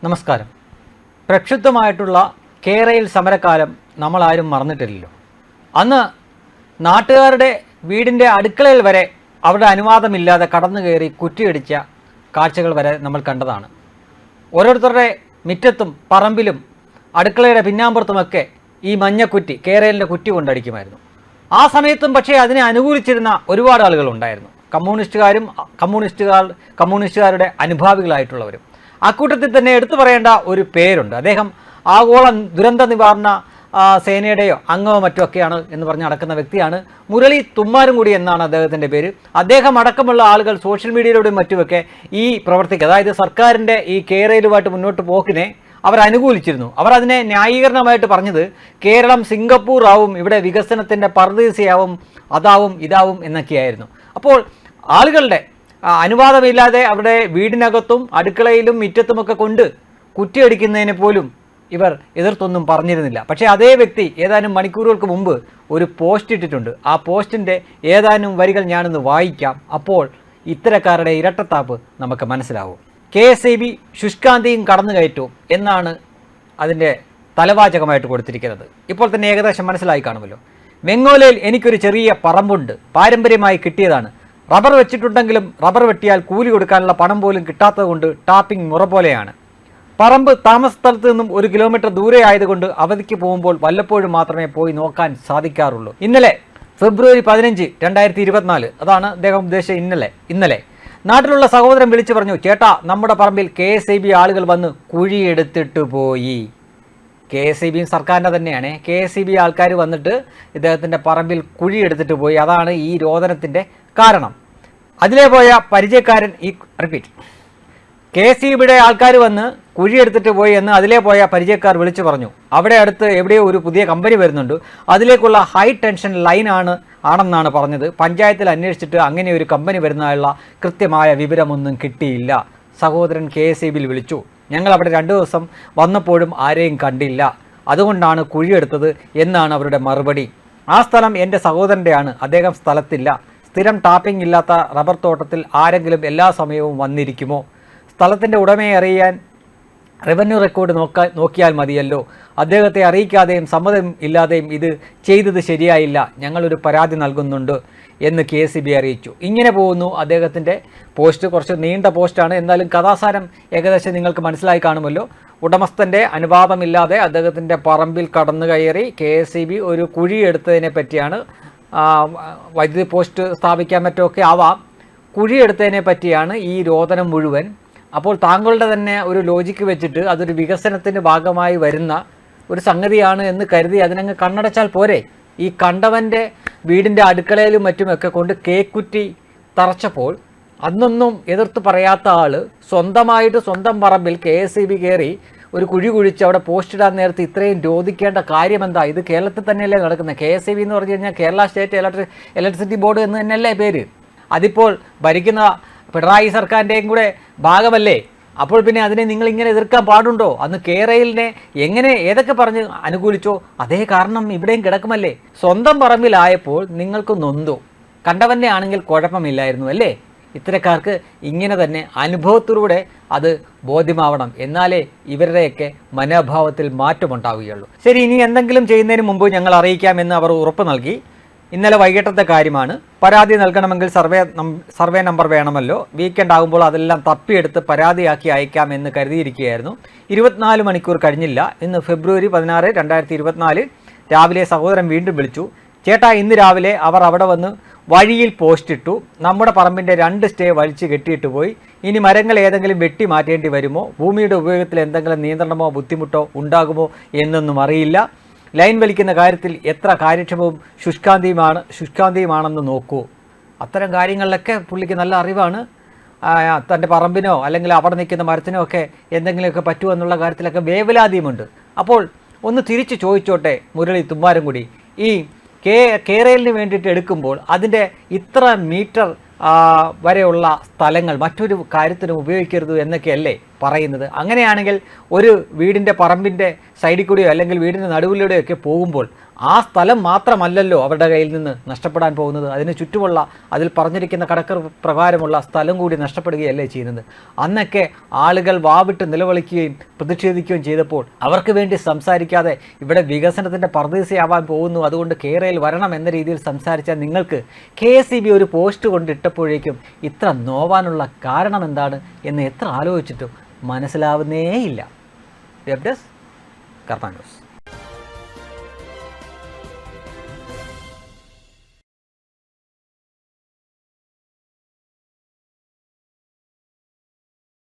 നമസ്കാരം. പ്രക്ഷുബ്ധമായിട്ടുള്ള കേരയിൽ സമരക്കാലം നമ്മളാരും മറന്നിട്ടില്ലല്ലോ. അന്ന് നാട്ടുകാരുടെ വീടിൻ്റെ അടുക്കളയിൽ വരെ അവരുടെ അനുവാദമില്ലാതെ കടന്നു കയറി കുറ്റിയടിച്ച കാഴ്ചകൾ വരെ നമ്മൾ കണ്ടതാണ്. ഓരോരുത്തരുടെ മുറ്റത്തും പറമ്പിലും അടുക്കളയുടെ പിന്നാമ്പുറത്തുമൊക്കെ ഈ മഞ്ഞക്കുറ്റി, കേരളിൻ്റെ കുറ്റി കൊണ്ടടിക്കുമായിരുന്നു. ആ സമയത്തും പക്ഷേ അതിനെ അനുകൂലിച്ചിരുന്ന ഒരുപാട് ആളുകളുണ്ടായിരുന്നു. കമ്മ്യൂണിസ്റ്റുകാരുടെ അനുഭാവികളായിട്ടുള്ളവരും. അക്കൂട്ടത്തിൽ തന്നെ എടുത്തു പറയേണ്ട ഒരു പേരുണ്ട്. അദ്ദേഹം ആഗോള ദുരന്ത നിവാരണ സേനയുടെയോ അംഗമോ മറ്റോ ഒക്കെയാണ് എന്ന് പറഞ്ഞ് നടക്കുന്ന വ്യക്തിയാണ്. മുരളി തുമ്മാരുംകുടി എന്നാണ് അദ്ദേഹത്തിൻ്റെ പേര്. അദ്ദേഹം അടക്കമുള്ള ആളുകൾ സോഷ്യൽ മീഡിയയിലൂടെയും മറ്റുമൊക്കെ ഈ പ്രവർത്തിക്ക്, അതായത് സർക്കാരിൻ്റെ ഈ കേരളവുമായിട്ട് മുന്നോട്ട് പോക്കിനെ അവർ അനുകൂലിച്ചിരുന്നു. അവർ അതിനെ ന്യായീകരണമായിട്ട് പറഞ്ഞത് കേരളം സിംഗപ്പൂർ ആവും, ഇവിടെ വികസനത്തിൻ്റെ പർദീസയാവും, അതാവും ഇതാവും എന്നൊക്കെയായിരുന്നു. അപ്പോൾ ആളുകളുടെ അനുവാദമില്ലാതെ അവരുടെ വീടിനകത്തും അടുക്കളയിലും മുറ്റത്തുമൊക്കെ കൊണ്ട് കുറ്റിയടിക്കുന്നതിന് പോലും ഇവർ എതിർത്തൊന്നും പറഞ്ഞിരുന്നില്ല. പക്ഷേ അതേ വ്യക്തി ഏതാനും മണിക്കൂറുകൾക്ക് മുമ്പ് ഒരു പോസ്റ്റ് ഇട്ടിട്ടുണ്ട്. ആ പോസ്റ്റിൻ്റെ ഏതാനും വരികൾ ഞാനൊന്ന് വായിക്കാം. അപ്പോൾ ഇത്തരക്കാരുടെ ഇരട്ടത്താപ്പ് നമുക്ക് മനസ്സിലാവും. KSEB ശുഷ്കാന്തിയും കടന്നുകയറ്റവും എന്നാണ് അതിൻ്റെ തലവാചകമായിട്ട് കൊടുത്തിരിക്കുന്നത്. ഇപ്പോൾ തന്നെ ഏകദേശം മനസ്സിലായി കാണുമല്ലോ. വെങ്ങോലയിൽ എനിക്കൊരു ചെറിയ പറമ്പുണ്ട്, പാരമ്പര്യമായി കിട്ടിയതാണ്. റബ്ബർ വെച്ചിട്ടുണ്ടെങ്കിലും റബ്ബർ വെട്ടിയാൽ കൂലി കൊടുക്കാനുള്ള പണം പോലും കിട്ടാത്തത് കൊണ്ട് ടാപ്പിംഗ് മുറ പോലെയാണ്. പറമ്പ് താമസ സ്ഥലത്ത് നിന്നും 1 കിലോമീറ്റർ ദൂരെ ആയതുകൊണ്ട് അവധിക്ക് പോകുമ്പോൾ വല്ലപ്പോഴും മാത്രമേ പോയി നോക്കാൻ സാധിക്കാറുള്ളൂ. ഇന്നലെ ഫെബ്രുവരി 15, 2024, അതാണ് അദ്ദേഹം ഉദ്ദേശിച്ച ഇന്നലെ നാട്ടിലുള്ള സഹോദരൻ വിളിച്ചു പറഞ്ഞു, ചേട്ടാ നമ്മുടെ പറമ്പിൽ KSEB ആളുകൾ വന്ന് കുഴിയെടുത്തിട്ട് പോയി. KSEBയും സർക്കാരിൻ്റെ തന്നെയാണ്. KSEB ആൾക്കാർ വന്നിട്ട് ഇദ്ദേഹത്തിൻ്റെ പറമ്പിൽ കുഴിയെടുത്തിട്ട് പോയി. അതാണ് ഈ രോദനത്തിൻ്റെ കാരണം. അതിലേ പോയ പരിചയക്കാരൻ KSEBയുടെ ആൾക്കാർ വന്ന് കുഴിയെടുത്തിട്ട് പോയി എന്ന് അതിലേ പോയ പരിചയക്കാർ വിളിച്ചു പറഞ്ഞു. അവിടെ അടുത്ത് എവിടെയോ ഒരു പുതിയ കമ്പനി വരുന്നുണ്ട്, അതിലേക്കുള്ള ഹൈ ടെൻഷൻ ആണെന്നാണ് പറഞ്ഞത്. പഞ്ചായത്തിൽ അന്വേഷിച്ചിട്ട് അങ്ങനെ ഒരു കമ്പനി വരുന്നതിനുള്ള കൃത്യമായ വിവരമൊന്നും കിട്ടിയില്ല. സഹോദരൻ KSEBയിൽ വിളിച്ചു. ഞങ്ങൾ അവിടെ 2 ദിവസം വന്നപ്പോഴും ആരെയും കണ്ടില്ല, അതുകൊണ്ടാണ് കുഴിയെടുത്തത് എന്നാണ് അവരുടെ മറുപടി. ആ സ്ഥലം എൻ്റെ സഹോദരൻ്റെയാണ്, അദ്ദേഹം സ്ഥലത്തില്ല. സ്ഥിരം ടാപ്പിംഗ് ഇല്ലാത്ത റബ്ബർ തോട്ടത്തിൽ ആരെങ്കിലും എല്ലാ സമയവും വന്നിരിക്കുമോ? സ്ഥലത്തിൻ്റെ ഉടമയെ അറിയാൻ റവന്യൂ റെക്കോർഡ് നോക്കിയാൽ മതിയല്ലോ. അദ്ദേഹത്തെ അറിയിക്കാതെയും സമ്മതം ഇല്ലാതെയും ഇത് ചെയ്തത് ശരിയായില്ല, ഞങ്ങളൊരു പരാതി നൽകുന്നുണ്ട് എന്ന് KSEB അറിയിച്ചു. ഇങ്ങനെ പോകുന്നു അദ്ദേഹത്തിൻ്റെ പോസ്റ്റ്. കുറച്ച് നീണ്ട പോസ്റ്റാണ്, എന്നാലും കഥാസാരം ഏകദേശം നിങ്ങൾക്ക് മനസ്സിലായി കാണുമല്ലോ. ഉടമസ്ഥൻ്റെ അനുവാദമില്ലാതെ അദ്ദേഹത്തിൻ്റെ പറമ്പിൽ കടന്നു കയറി KSEB ഒരു കുഴിയെടുത്തതിനെ പറ്റിയാണ്. വൈദ്യുതി പോസ്റ്റ് സ്ഥാപിക്കാൻ പറ്റുമൊക്കെ ആവാം. കുഴിയെടുത്തതിനെ പറ്റിയാണ് ഈ രോദനം മുഴുവൻ. അപ്പോൾ താങ്കളുടെ തന്നെ ഒരു ലോജിക്ക് വെച്ചിട്ട് അതൊരു വികസനത്തിൻ്റെ ഭാഗമായി വരുന്ന ഒരു സംഗതിയാണ് എന്ന് കരുതി അതിനങ്ങ് കണ്ണടച്ചാൽ പോരെ? ഈ കണ്ടവൻ്റെ വീടിൻ്റെ അടുക്കളയിലും മറ്റുമൊക്കെ കൊണ്ട് കേക്കുറ്റി തറച്ചപ്പോൾ അന്നൊന്നും എതിർത്ത് പറയാത്ത ആൾ സ്വന്തമായിട്ട് സ്വന്തം പറമ്പിൽ KSEB കയറി ഒരു കുഴി കുഴിച്ച് അവിടെ പോസ്റ്റ് ഇടാൻ നേരത്ത് ഇത്രയും രോധിക്കേണ്ട കാര്യമെന്താ? ഇത് കേരളത്തിൽ തന്നെയല്ലേ നടക്കുന്നത്? KSEB എന്ന് പറഞ്ഞു കഴിഞ്ഞാൽ കേരള സ്റ്റേറ്റ് ഇലക്ട്രിസിറ്റി ബോർഡ് എന്ന് തന്നെയല്ലേ പേര്. അതിപ്പോൾ ഭരിക്കുന്ന പിണറായി സർക്കാരിൻ്റെയും കൂടെ ഭാഗമല്ലേ? അപ്പോൾ പിന്നെ അതിനെ നിങ്ങളിങ്ങനെ എതിർക്കാൻ പാടുണ്ടോ? അന്ന് കേരളിനെ ഏതൊക്കെ പറഞ്ഞ് അനുകൂലിച്ചോ അതേ കാരണം ഇവിടെയും കിടക്കുമല്ലേ? സ്വന്തം പറമ്പിലായപ്പോൾ നിങ്ങൾക്ക് നൊന്തോ? കണ്ടവൻ്റെ ആണെങ്കിൽ കുഴപ്പമില്ലായിരുന്നു അല്ലേ? ഇത്തരക്കാർക്ക് ഇങ്ങനെ തന്നെ അനുഭവത്തിലൂടെ അത് ബോധ്യമാവണം, എന്നാലേ ഇവരുടെയൊക്കെ മനോഭാവത്തിൽ മാറ്റമുണ്ടാവുകയുള്ളൂ. ശരി, ഇനി എന്തെങ്കിലും ചെയ്യുന്നതിന് മുമ്പ് ഞങ്ങൾ അറിയിക്കാമെന്ന് അവർ ഉറപ്പ് നൽകി. ഇന്നലെ വൈകിട്ടത്തെ കാര്യമാണ്. പരാതി നൽകണമെങ്കിൽ സർവേ നമ്പർ വേണമല്ലോ. വീക്കെൻഡ് ആകുമ്പോൾ അതെല്ലാം തപ്പിയെടുത്ത് പരാതിയാക്കി അയക്കാം എന്ന് കരുതിയിരിക്കുകയായിരുന്നു. 24 മണിക്കൂർ കഴിഞ്ഞില്ല. ഇന്ന് ഫെബ്രുവരി 16, 2024 രാവിലെ സഹോദരൻ വീണ്ടും വിളിച്ചു. ചേട്ടാ, ഇന്ന് രാവിലെ അവർ അവിടെ വന്ന് വഴിയിൽ പോസ്റ്റ് ഇട്ടു. നമ്മുടെ പറമ്പിൻ്റെ 2 സ്റ്റേ വലിച്ചു കെട്ടിയിട്ട് പോയി. ഇനി മരങ്ങൾ ഏതെങ്കിലും വെട്ടി മാറ്റേണ്ടി വരുമോ? ഭൂമിയുടെ ഉപയോഗത്തിൽ എന്തെങ്കിലും നിയന്ത്രണമോ ബുദ്ധിമുട്ടോ ഉണ്ടാകുമോ എന്നൊന്നും അറിയില്ല. ലൈൻ വലിക്കുന്ന കാര്യത്തിൽ എത്ര കാര്യക്ഷമവും ശുഷ്കാന്തിയുമാണെന്ന് നോക്കൂ. അത്തരം കാര്യങ്ങളിലൊക്കെ പുള്ളിക്ക് നല്ല അറിവാണ്. തൻ്റെ പറമ്പിനോ അല്ലെങ്കിൽ അവിടെ നിൽക്കുന്ന മരത്തിനോ ഒക്കെ എന്തെങ്കിലുമൊക്കെ പറ്റുമോ എന്നുള്ള കാര്യത്തിലൊക്കെ വേവലാതിയുമുണ്ട്. അപ്പോൾ ഒന്ന് തിരിച്ച് ചോദിച്ചോട്ടെ മുരളി തുമ്മാരുംകുടി, ഈ കേരളിന് വേണ്ടിയിട്ട് എടുക്കുമ്പോൾ അതിൻ്റെ ഇത്ര മീറ്റർ വരെയുള്ള സ്ഥലങ്ങൾ മറ്റൊരു കാര്യത്തിനും ഉപയോഗിക്കരുത് എന്നൊക്കെയല്ലേ പറയുന്നത്? അങ്ങനെയാണെങ്കിൽ ഒരു വീടിൻ്റെ പറമ്പിൻ്റെ സൈഡിൽ കൂടിയോ അല്ലെങ്കിൽ വീടിൻ്റെ നടുവിലൂടെയൊക്കെ പോകുമ്പോൾ ആ സ്ഥലം മാത്രമല്ലല്ലോ അവരുടെ കയ്യിൽ നിന്ന് നഷ്ടപ്പെടാൻ പോകുന്നത്, അതിന് ചുറ്റുമുള്ള അതിൽ പറഞ്ഞിരിക്കുന്ന കണക്ക് പ്രകാരമുള്ള സ്ഥലം കൂടി നഷ്ടപ്പെടുകയല്ലേ ചെയ്യുന്നത്. അന്നൊക്കെ ആളുകൾ വാവിട്ട് നിലവിളിക്കുകയും പ്രതിഷേധിക്കുകയും ചെയ്തപ്പോൾ അവർക്ക് വേണ്ടി സംസാരിക്കാതെ ഇവിടെ വികസനത്തിൻ്റെ പർദീസയാവാൻ പോകുന്നു, അതുകൊണ്ട് കേരളയിൽ വരണം എന്ന രീതിയിൽ സംസാരിച്ച നിങ്ങൾക്ക് KSEB ഒരു പോസ്റ്റ് കൊണ്ടിട്ടപ്പോഴേക്കും ഇത്ര നോവാനുള്ള കാരണം എന്താണ് എന്ന് എത്ര ആലോചിച്ചിട്ടും മനസ്സിലാവുന്നേയില്ല. വെബ് ഡെസ്ക് കർമ്മ ന്യൂസ്.